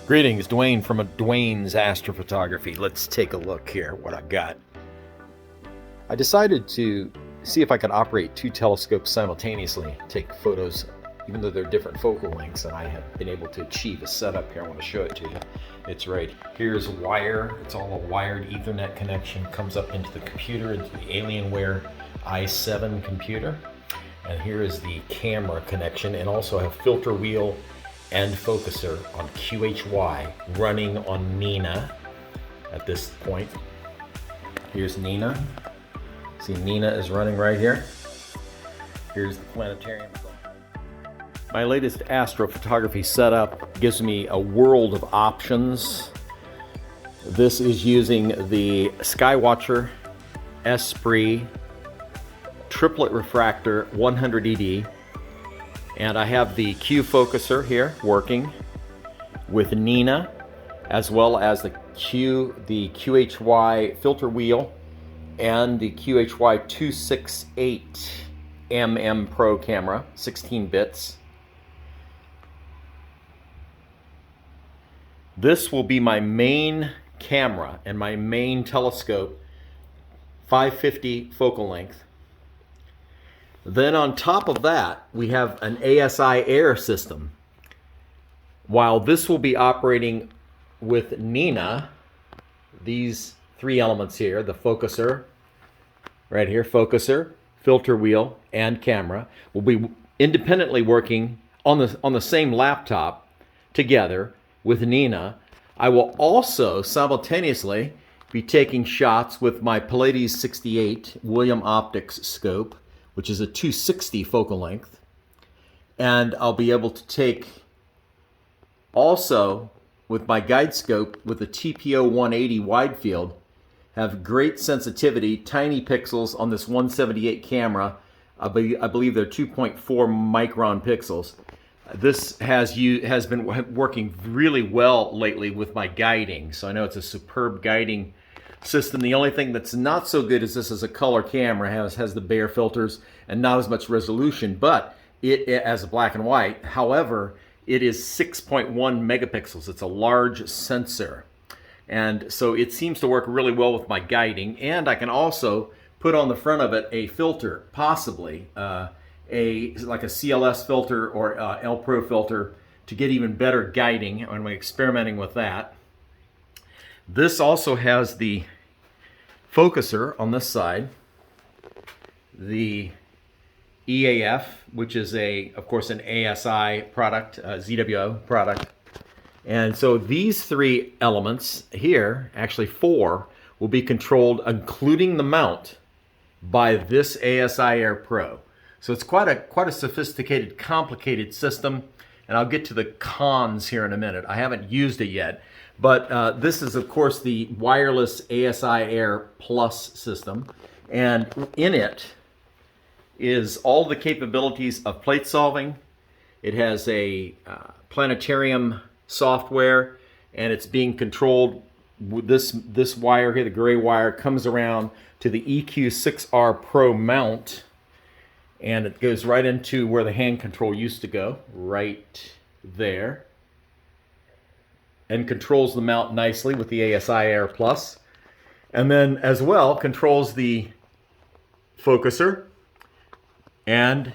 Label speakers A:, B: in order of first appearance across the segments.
A: Greetings, Duane from Duane's Astrophotography. Let's take a look here what I've got. I decided to see if I could operate two telescopes simultaneously, take photos even though they're different focal lengths, and I have been able to achieve a setup here. I want to show it to you. It's right here's wire. It's all a wired Ethernet connection, comes up into the computer, into the Alienware i7 computer. And here is the camera connection, and also I have filter wheel and focuser on QHY running on N.I.N.A at this point. Here's N.I.N.A. See, N.I.N.A is running right here. Here's the planetarium. My latest astrophotography setup gives me a world of options. This is using the Skywatcher Esprit triplet refractor 100 ED. And I have the Q focuser here working with N.I.N.A, as well as the QHY filter wheel and the QHY 268 Pro camera, 16 bits. This will be my main camera and my main telescope, 550 focal length. Then on top of that, we have an ASIair system. While this will be operating with N.I.N.A, these three elements here, the focuser, right here, focuser, filter wheel, and camera, will be independently working on the same laptop together with N.I.N.A. I will also simultaneously be taking shots with my Pallades 68 William Optics scope, which is a 260 focal length. And I'll be able to take also with my guide scope with the TPO 180 wide field, have great sensitivity, tiny pixels on this 178 camera. I believe they're 2.4 micron pixels. This has been working really well lately with my guiding. So I know it's a superb guiding system. The only thing that's not so good is this is a color camera, has the bare filters and not as much resolution, but it as a black and white. However, it is 6.1 megapixels. It's a large sensor. And so it seems to work really well with my guiding. And I can also put on the front of it a filter, possibly like a CLS filter or L Pro filter to get even better guiding when we're experimenting with that. This also has the focuser on this side, the EAF, which is of course an ASI product, ZWO product. And so these three elements here, actually four, will be controlled, including the mount, by this ASIair Pro. So it's quite a sophisticated, complicated system, and I'll get to the cons here in a minute. I haven't used it yet. But this is, of course, the wireless ASIair Plus system. And in it is all the capabilities of plate solving. It has a planetarium software, and it's being controlled with this wire here, the gray wire, comes around to the EQ6R Pro mount, and it goes right into where the hand control used to go, right there. And controls the mount nicely with the ASIair Plus. And then as well controls the focuser and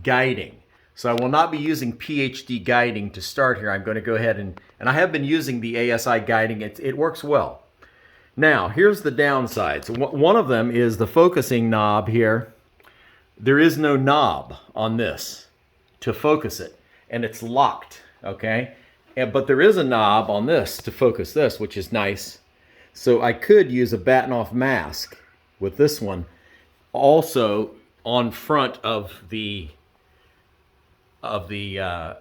A: guiding. So I will not be using PhD guiding to start here. I'm going to go ahead and I have been using the ASI guiding. It works well. Now, here's the downsides. One of them is the focusing knob here. There is no knob on this to focus it, and it's locked, okay? But there is a knob on this to focus this, which is nice. So I could use a batten-off mask with this one also on front of the 100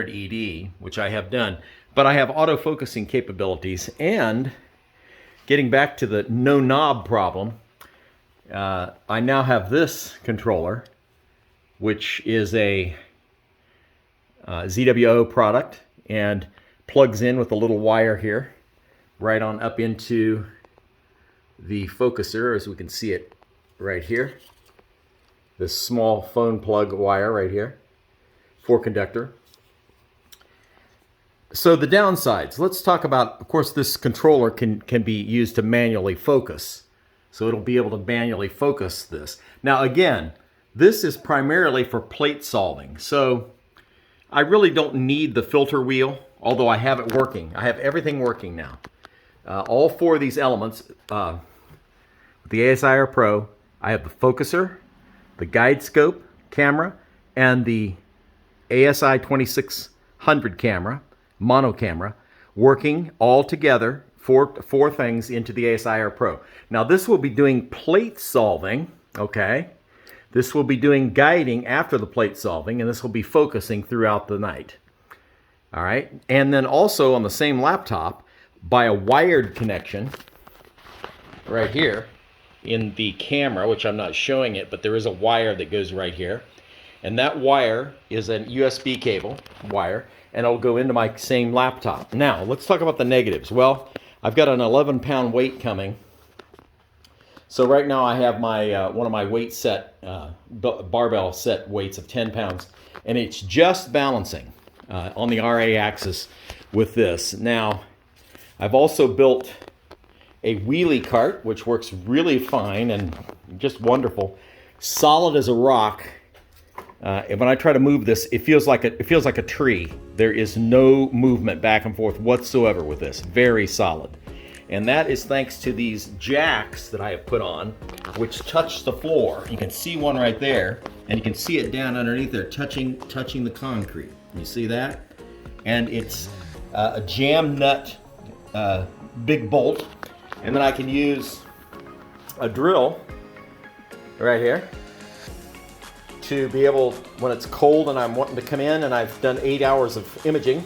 A: ED, which I have done. But I have autofocusing capabilities, and getting back to the no knob problem, I now have this controller, which is a ZWO product, and plugs in with a little wire here right on up into the focuser, as we can see it right here. This small phone plug wire right here, 4 conductor. So the downsides, let's talk about, of course, this controller can be used to manually focus. So it'll be able to manually focus this. Now again, this is primarily for plate solving. So I really don't need the filter wheel, although I have it working. I have everything working now. All four of these elements, the ASIair Pro, I have the focuser, the guide scope camera, and the ASI 2600 camera, mono camera, working all together, four things into the ASIair Pro. Now this will be doing plate solving, okay? This will be doing guiding after the plate solving, and this will be focusing throughout the night. All right, and then also on the same laptop, by a wired connection, right here, in the camera, which I'm not showing it, but there is a wire that goes right here. And that wire is a USB cable wire, and it'll go into my same laptop. Now, let's talk about the negatives. Well, I've got an 11-pound weight coming. So right now I have my one of my weight set, barbell set weights of 10 pounds, and it's just balancing on the RA axis with this. Now, I've also built a wheelie cart, which works really fine and just wonderful, solid as a rock. And when I try to move this, it feels like a tree. There is no movement back and forth whatsoever with this. Very solid. And that is thanks to these jacks that I have put on, which touch the floor. You can see one right there, and you can see it down underneath there, touching the concrete. You see that? And it's a jam nut big bolt. And then I can use a drill right here to be able, when it's cold and I'm wanting to come in and I've done 8 hours of imaging,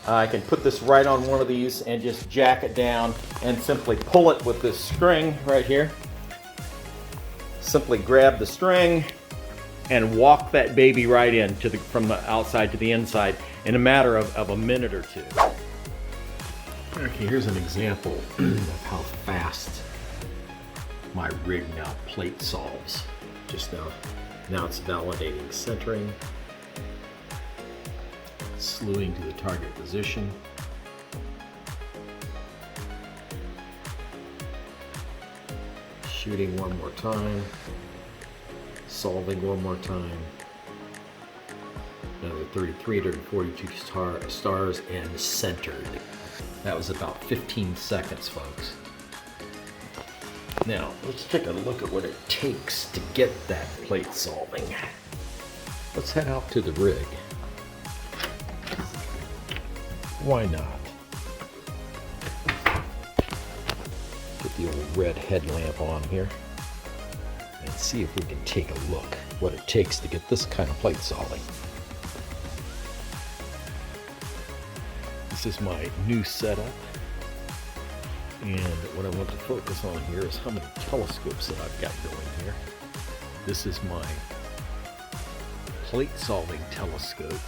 A: I can put this right on one of these and just jack it down and simply pull it with this string right here. Simply grab the string and walk that baby right in from the outside to the inside in a matter of a minute or two. Okay, here's an example of how fast my rig now plate solves. Just now it's validating centering, slewing to the target position. Shooting one more time, solving one more time. Another 342 stars and centered. That was about 15 seconds, folks. Now, let's take a look at what it takes to get that plate solving. Let's head out to the rig. Why not? Get the old red headlamp on here and see if we can take a look what it takes to get this kind of plate solving. This is my new setup, and what I want to focus on here is how many telescopes that I've got going here. This is my plate solving telescope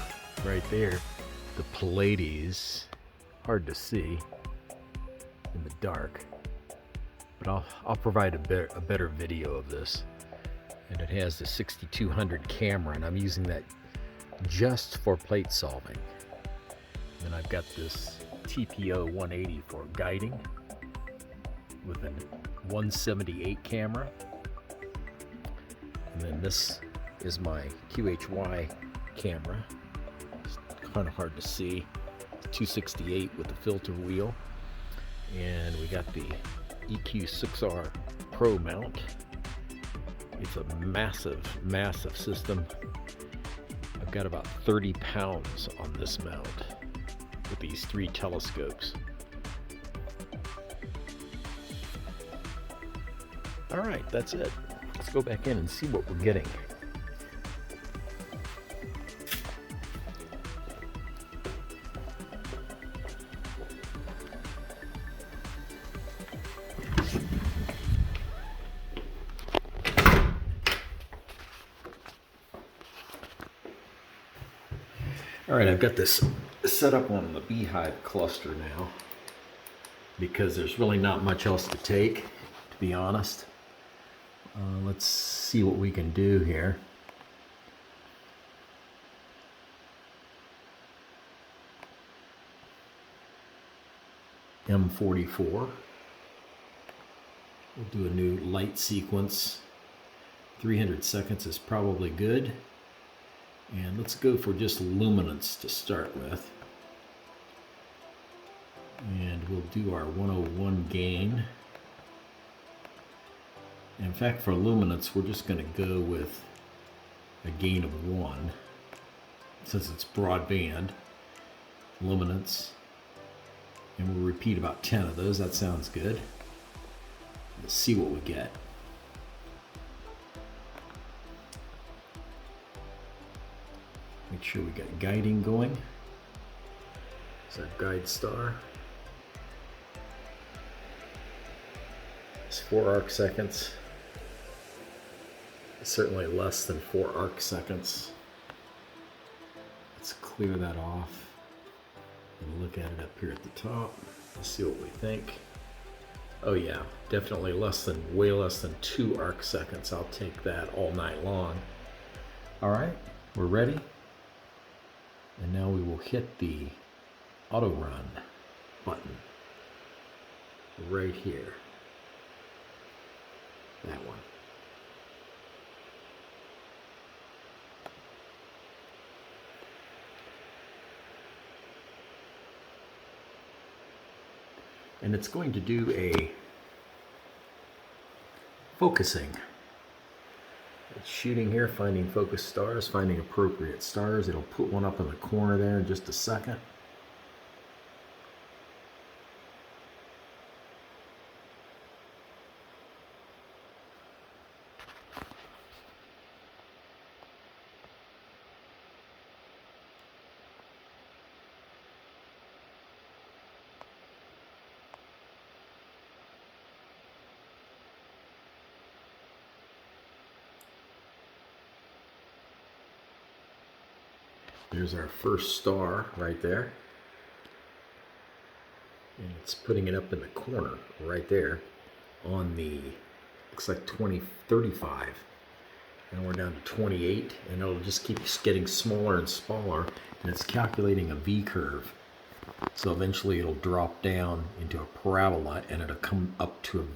A: right there, the Pallades. Hard to see in the dark, but I'll provide a better video of this. And it has the 6200 camera, and I'm using that just for plate solving. And I've got this TPO 180 for guiding with a 178 camera. And then this is my QHY camera. It's kind of hard to see. 268 with the filter wheel. And we got the EQ6R Pro mount. It's a massive, massive system. I've got about 30 pounds on this mount with these 3 telescopes. All right, that's it. Let's go back in and see what we're getting. All right, I've got this set up on the beehive cluster now because there's really not much else to take, to be honest. Let's see what we can do here. M44. We'll do a new light sequence. 300 seconds is probably good. And let's go for just luminance to start with. And we'll do our 101 gain. In fact, for luminance, we're just going to go with a gain of 1. Since it's broadband, luminance. And we'll repeat about 10 of those. That sounds good. Let's see what we get. Make sure we got guiding going. It's our guide star. It's 4 arc seconds. It's certainly less than 4 arc seconds. Let's clear that off and look at it up here at the top. Let's see what we think. Oh yeah, definitely way less than 2 arc seconds. I'll take that all night long. All right, we're ready. And now we will hit the auto run button right here. That one. And it's going to do a focusing. It's shooting here, finding focus stars, finding appropriate stars. It'll put one up in the corner there in just a second. There's our first star right there. And it's putting it up in the corner right there on the, looks like 2035. And we're down to 28, and it'll just keep getting smaller and smaller, and it's calculating a V curve. So eventually it'll drop down into a parabola, and it'll come up to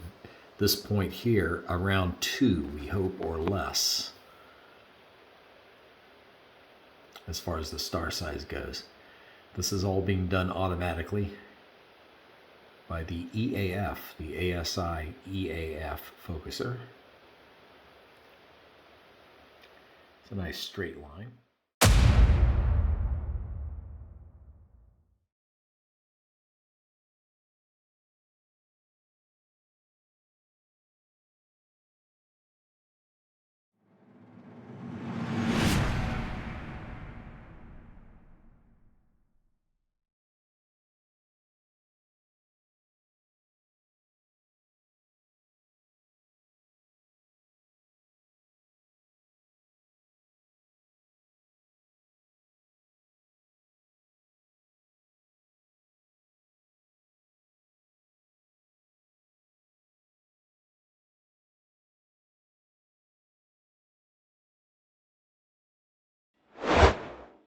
A: this point here around 2, we hope, or less, as far as the star size goes. This is all being done automatically by the EAF, the ASI EAF focuser. It's a nice straight line.